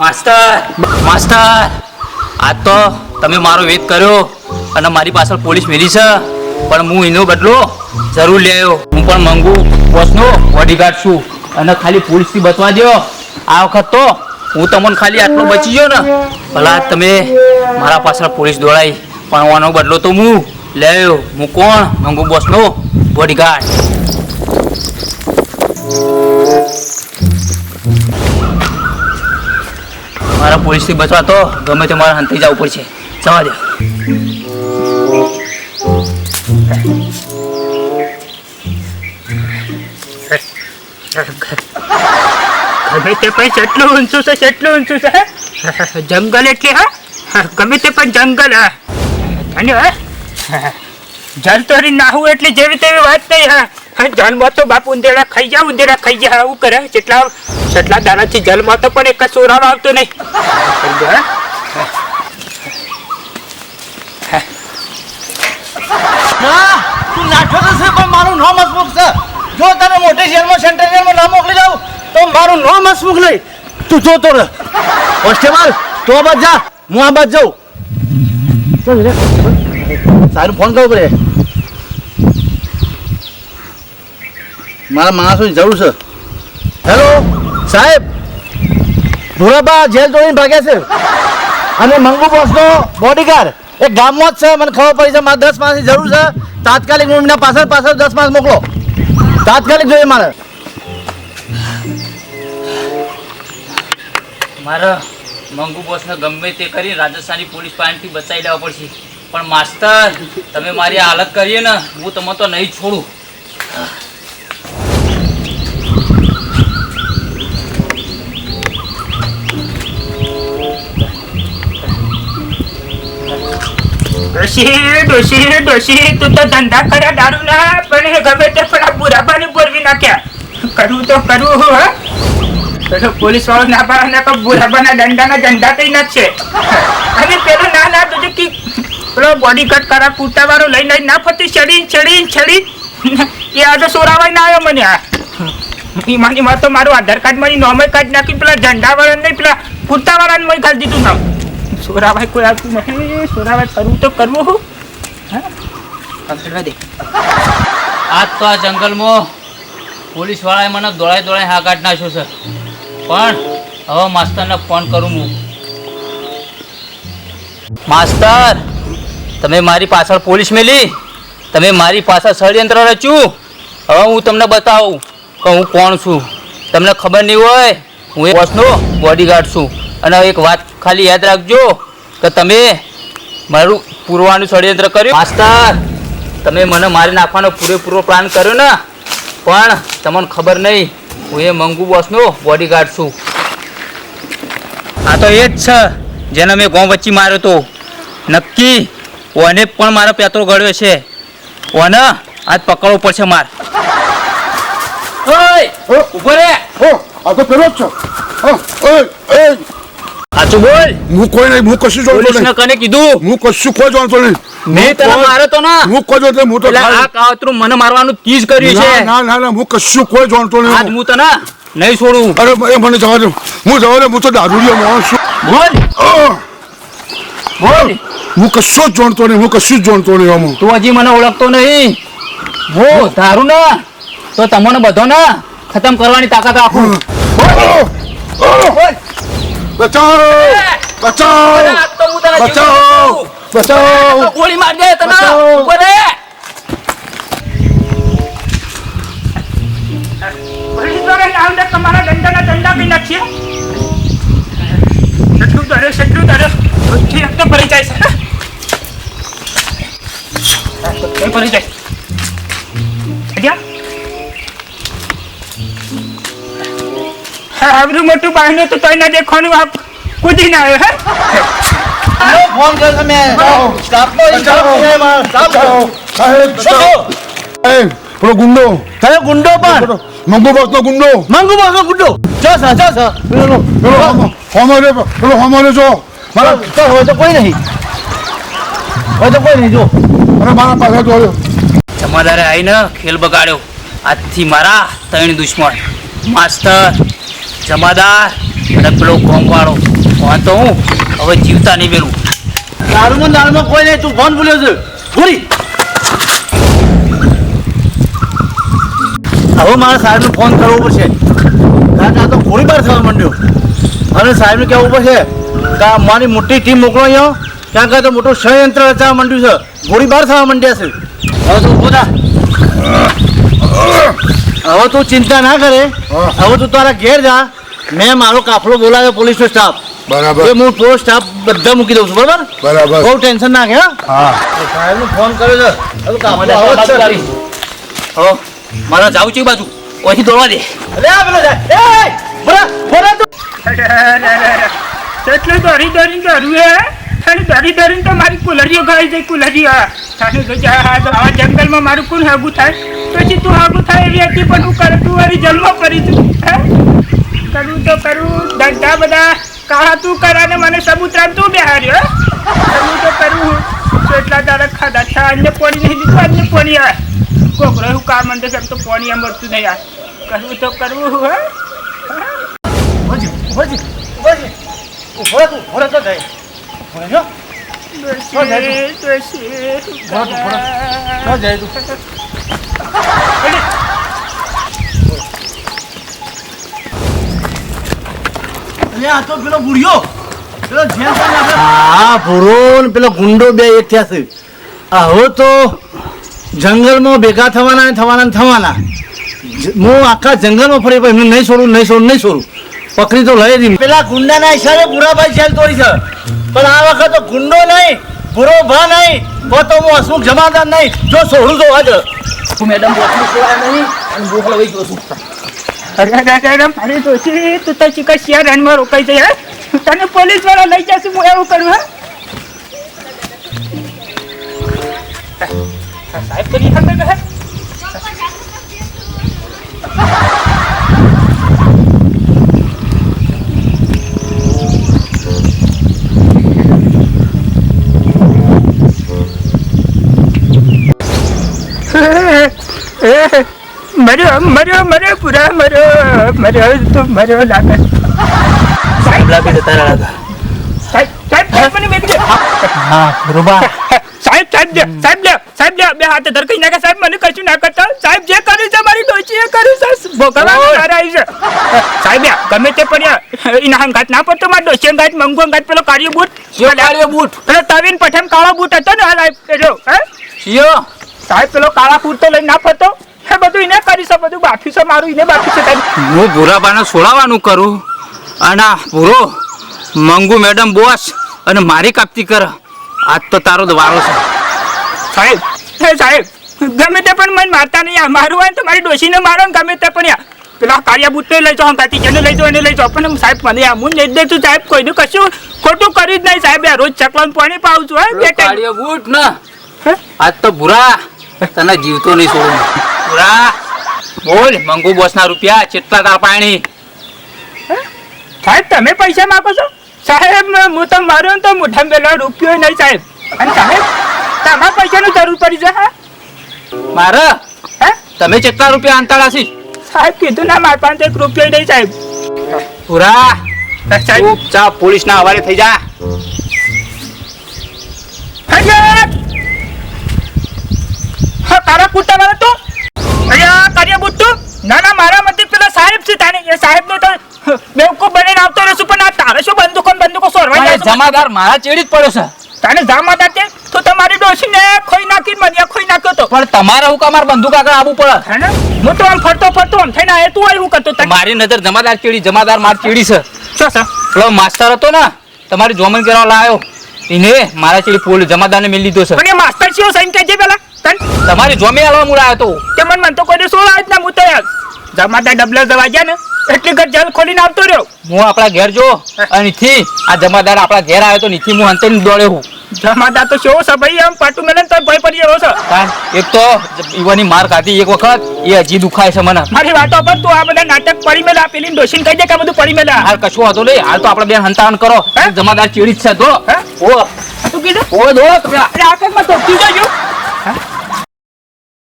Master આજ તો તમે મારો વેદ કર્યો અને મારી પાછળ પોલીસ મેલી છે, પણ હું એનો બદલો જરૂર લે આવ્યો. હું પણ મંગુ બોસનો બોડીગાર્ડ છું અને ખાલી પોલીસથી બચવા દો. આ વખત તો હું તમને ખાલી આટલો બચી ગયો ને, ભલા તમે મારા પાછળ પોલીસ દોડાઈ, પણ આનો બદલો તો હું લે આવ્યો. હું કોણ? મંગુ બોસનો બોડીગાર્ડ. મારા પોલીસથી બચવા તો ગમે તે મારા હંતાઈ જવું પડશે. જવા દે. ગમે તે પણ કેટલું ઊંચું છે, કેટલું ઊંચું છે. જંગલ એટલે હા, ગમે તે પણ જંગલ. અને જલતોરી નાહું એટલે જેવી તેવી વાત નહીં. હા, જલમાં તો બાપ ઉંદેડા ખાઈ જા આવું કરે. જેટલા દાડાથી જલમાં તો પણ એક સોરાનો આવતો નહીં. તું નાઠો તો છે, પણ મારું નામ હસમુખ છે. જો તને મોટી શહેરમાં સેન્ટ્રલ જેલમાં ના મોકલી જાઉં તો મારું નામ હસમુખ નહીં. તું જોતો રહે. કોન્સ્ટેબલ તું આ બાજ જા, હું આ બાજ જાઉં. સારું ફોન કરવો પડે, મારા માણસોની જરૂર છે. હેલો સાહેબ, ભૂરાબા જેલ તોડીને ભાગ્યા છે અને મંગુ બોસનો બોડીગાર્ડ એક ગામમાં જ છે. મને ખબર પડી છે, મારે 10 માણસની જરૂર છે. તાત્કાલિક એમના પાછળ 10 માણસ મોકલો. તાત્કાલિક જોઈએ મારે. મારે મંગુ બોસને ગમે તે કરી રાજસ્થાની પોલીસ પાસેથી બચાવી લેવા પડશે. પણ માસ્ટર, તમે મારી હાલત કરીએ ને, હું તમને તો નહીં છોડું. ડોશી તું તો ધંધા કર્યા દારૂ ના, પણ ગમે તે પણ આ બુરાબાને બોરવી નાખ્યા. કરવું તો કરવું. હા, પોલીસ વાળો ના પાડે તો બુરાબાના દંડાના ધંધા કઈ નાખશે. અને પેલો ના તું કે પેલો બોડીગાર્ડ કરા કૂટા વાળો લઈને ના ફરતી ચડી એ આજે સોરાવાય ના આવ્યો મને. ઈમાની માં તો મારું આધાર કાર્ડ મારી નોમે કાઢી નાખી, પેલા ઝંડા વાળા નહીં પેલા કૂટા વાળાને મેં ખાલી દીધું નામ. સોરાભાઈ કોઈ આવતું નહીં. સોરાભાઈ કરવું તો કરવું. હું દે આજ તો આ જંગલમાં પોલીસ વાળાએ મને દોડાઈ હા કાઢ નાખ્યો છે. પણ હવે માસ્તરને ફોન કરું હું. માસ્તર, તમે મારી પાછળ પોલીસ મેલી, તમે મારી પાછળ ષડયંત્ર રચ્યું. હવે હું તમને બતાવું કે હું કોણ છું. તમને ખબર નહીં હોય, હું એ બોસનો બોડીગાર્ડ છું. અને એક વાત ખાલી યાદ રાખજો કે તમે મારું પૂરવાનું ષડયંત્ર કર્યું. માસ્તર, તમે મને મારી નાખવાનો પૂરેપૂરો પ્લાન કર્યો ને, પણ તમને ખબર નહીં હું એ મંગુ બોસનો બોડીગાર્ડ છું. આ તો એ જ છે જેને મેં ગામ વચ્ચે માર્યો હતો. નક્કી ઓને પણ મારો પેત્રો ગળ્યો છે. ઓને આજ પકડવો પડશે માર. ઓય ઉભો રે. આ તો પેલો જ છે. સાચું બોલ. હું કોઈ નહીં, હું કશું જોડતો પોલીસને નહીં. કને કીધું? હું કશું કોઈ જોડતો નહીં. મેં તને માર્યો તો ના. હું કોઈ જોડતો નહીં. હું તો એટલે આ કાવતરું મને મારવાનું તીજ કર્યું છે. ના હું કશું કોઈ જોડતો આજ નહીં. હું તને નહીં છોડું. અરે એ મને જવા દે. હું તો દારૂડિયો માણસ છું. બોલ બોલ. હું કશું જ જોડતો નહીં. હું કશું જ જોડતો નહીં. આમાં તું હજી મને ઓળખતો નહીં. હું ધારું ને તો તમને બધો ને ખતમ કરવાની તાકાત રાખું. બચાવ બચાવ બચાવ બચાવ. ગોળી માર દે તને. બચાવ. ઉભો રે. પોલીસ વાળા આવડે તમારા ધંધા કઈ નાખીએ. કેટલું દરે એક તો ભરી જાય છે. ભરી જાય. આવડું મોટું બાયનું તો તોય ના દેખવાનું આપ કૂદી ના આવ્યો. હે ફોન કર્યો તમે સ્ટાફનો પેલો ગુંડો. કયો ગુંડો? પણ મંગુ બોસનો ગુંડો. મંગુ બોસનો ગુંડો. જો પેલો હમારે જો મારા હોય તો કોઈ નહીં. જો અને મારા પાસે જોયો. જમાદારે આવીને ખેલ બગાડ્યો. આજથી મારા 3 દુશ્મન, માસ્ટર, જમાદાર અને પેલો ગોમવાળો. ફોન તો હું હવે જીવતા નહીં પેલું. દારૂમાં કોઈ નહીં, તું ફોન ભૂલ્યો છે ભૂરી. હવે મારા સાહેબને ફોન કરવો પડશે, કારણ કે આ તો ગોળીબાર થવા માંડ્યો. અને સાહેબને કહેવું પડશે કે આ મારી મોટી ટીમ મોકલો અહીંયા, કારણ કે આ તો મોટું ષડયંત્ર રચવા માંડ્યું છે, ગોળીબાર થવા માંડ્યા છે. હવે તું ઉભો થા. હવે તું ચિંતા ના કરે, હવે તું તારા ઘેર જા. મેં મારો કાફલો બોલાવ્યો, પોલીસનો સ્ટાફ. બરાબર હું પૂરો સ્ટાફ બધા મૂકી દઉં છું, બરાબર? બરાબર. બહુ ટેન્શન ના કે. હા સાહેબને ફોન કર્યો છે. હવે કાફલો આવો જ છે. હવે મારા જાવું છે એ બાજુ ઓછી દોડવા દે. અરે આ પેલો જાય. એ બોલા બોલા તું. એટલે દોરી દોરીને દોરું હે અને દોરી દોરીને તો મારી કુલરીઓ ગળી જાય કુલરીઓ. તાને તો આવા જંગલમાં મારું કોણ હાગું થાય? પછી તું હાગું થાય એવી હતી પણ હું કરું તું વારી જન્મ કરી તું. હે કરવું તો કરું, ધંધા બધા કાળા તું કરાને મને સબૂતરામ તું બેહાર્યો. કરવું તો કરું, એટલા તારા ખાધા છે અન્ય પોણી નહીં લીધું, અન્ય પોણી આવે કોકરો એવું કામ મંડે છે તો પોણી મળતું નહીં. યાર કરવું તો કરવું. હે ઉભોજી ઉભોજી ઉભોજી ઉભો તું ઉભો તો જાય. ઉભો રહ્યો. જાય તું. આ તો પેલો બુઢિયો પેલો જેલ હા ભૂરો ને પેલો ગુંડો બે એક થયા છે. હવે તો જંગલમાં ભેગા થવાના. હું આખા જંગલમાં ફરી એમને નહીં છોડું. પકડી તો લઈ દી. પેલા ગુંડાના ઈશારે ભૂરાભાઈ જેલ તોડી છે, પણ આ વખત તો ગુંડો નહીં, ભૂરો ભા નહીં, તો હું હસમુખ જમાદાર નહીં. જો છોડું તો આજે હું મેડમ બોટલું ખોવાય નહીં અને બોકલો વહી ગયો છું. અરે મારી દોશી તું તો ચીકર શિયાર રનમાં રોકાઈ જાય. તને પોલીસ વાળા લઈ જશે, હું એવું કરું. હે સાહેબ તો નહીં ખબર હે. મર્યો પૂરા મર્યો તો મર્યો લાગે. સાહેબ લાગે છે તારા લાગે. સાહેબ મને મેં હા બરોબર. સાહેબ બે હાથે ધરકઈ નાખે. સાહેબ મને કશું ના કરતા. સાહેબ જે કર્યું છે મારી ડોચીએ કર્યું છે. ભોગવવા મારા આવી છે. સાહેબ ગમે તે પડ્યા એના હંગાત ના પડતો. મારા ડોચી હંગાત મંગુ હંગાત પેલો કાર્ય બૂટ પેલો તવીન પઠાણ કાળો બૂટ હતો ને હાલ શિયો સાહેબ પેલો કાળા બૂટ તો લઈને ના ફરતો. એ બધું એને કરી છે, બધું બાકી છે મારું એને બાકી છે. હું ભૂરાબાને છોડાવવાનું કરું અને ભૂરો મંગુ મેડમ બોસ અને મારી કાપતી કર. આજ તો તારો જ વારો છે. સાહેબ ગમે તે પણ મને મારતા નહીં. મારું હોય તો મારી ડોશીને મારો ને ગમે તે પણ યાર પેલા કાર્યા બૂટ લઈ જાઓ, હંકાતી જેને લઈ જાઓ એને લઈ જાઓ. પણ સાહેબ મને હું નહીં દે તું. સાહેબ કોઈનું કશું ખોટું કર્યું જ નહીં. સાહેબ રોજ ચકલાને પાણી પાવું છું. હે કાળિયો બૂટ ને આજ તો ભૂરા તને જીવતો નહીં છોડું. ભૂરા બોલ મંગુ બોસ ના રૂપિયા કેટલા તાર પાણી? સાહેબ તમે પૈસા માંગો છો? સાહેબ હું તો માર્યો ને તો મોઢા પેલો રૂપિયો નહીં સાહેબ. અને સાહેબ તમારા પૈસાની જરૂર પડી છે. હા મારે હે તમે કેટલા રૂપિયા અંતાળા છે? સાહેબ કીધું ના મારા પાસે એક રૂપિયો નહીં સાહેબ. ભૂરા સાહેબ ચા પોલીસ ના હવાલે થઈ જા. તારા કુર્તા વાળા તો અહીંયા કાર્ય બુટ્ટુ ના મારા મતે પેલા સાહેબ છે. તાને એ સાહેબ નો તો બેવકૂફ બનીને આવતો રહેશું. પણ આ તારે શું બંદૂકો સોરવા જાય? જમાદાર મારા ચેડી જ પડ્યો છે. તાને જામાદાર તે તો તમારી ડોશીને ખોઈ નાખી મને ખોઈ નાખ્યો તો. પણ તમારે હું કામાર બંદૂક આગળ આવવું પડે. હે ને હું તો આમ ફરતો આમ થઈને આયો. તું આય હું કરતો? મારી નજર જમાદાર ચેડી. જમાદાર માર ચેડી છે. શું છે? પેલો માસ્ટર હતો ને તમારી જોમન કરવા લાવ્યો એને મારા ચેડી પોલીસ જમાદારને મેળ લીધો છે. પણ એ માસ્ટર શિયો સાઈન કહેજે પેલા તમારી જોમે આલવા મુળાયો તો તે મન તો કોઈ સોળ આજ ના હું તો યાર જમાદાર ડબલે જવા ગયા ને એટલી ઘર જેલ ખોલીને આવતો રહ્યો. હું આપણા ઘેર જો અને નીથી આ જમાદાર આપણા ઘેર આવ્યો તો નીથી હું અંતે દોડ્યો હું. જમાદાર તો શો છે ભાઈ. આમ પાટું મેલે તો ભય પડી રહ્યો છે. એક તો ઈવાની માર ખાધી એક વખત એ હજી દુખાય છે મને. મારી વાતો પર તું આ બધા નાટક પડી મેલા પેલી ડોશીને કહી દે કે બધું પડી મેલા. હાલ કશું વાંધો નહીં. હાલ તો આપણે બેન હંતાણ કરો. જમાદાર ચીડી જ છે. દો હે ઓ તું કીધું ઓ દો તમે આખરમાં તો કીધું જો